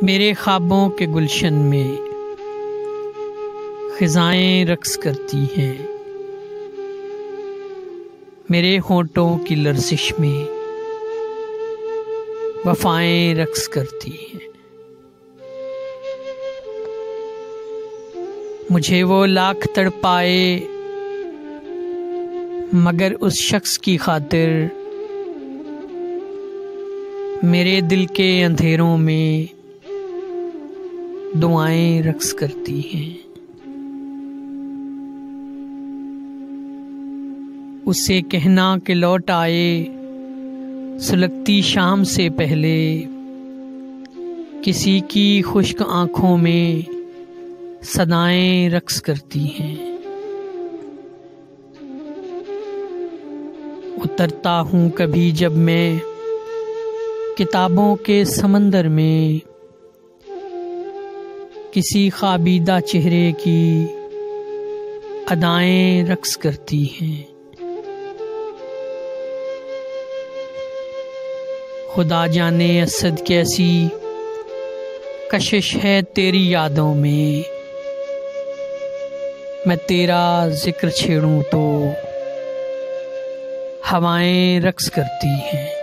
मेरे ख्वाबों के गुलशन में ख़िज़ाएं रक़्स करती हैं। मेरे होंठों की लर्ज़िश में वफ़ाएं रक़्स करती हैं। मुझे वो लाख तड़पाए मगर उस शख्स की खातिर मेरे दिल के अंधेरों में दुआएं रक़्स करती हैं। उसे कहना कि लौट आए सुलगती शाम से पहले, किसी की खुश्क आँखों में सदाएं रक़्स करती हैं। उतरता हूँ कभी जब मैं किताबों के समंदर में, किसी ख्वाबीदा चेहरे की अदाएं रक़्स करती हैं। खुदा जाने असद कैसी कशिश है तेरी यादों में, मैं तेरा जिक्र छेड़ूं तो हवाएं रक़्स करती हैं।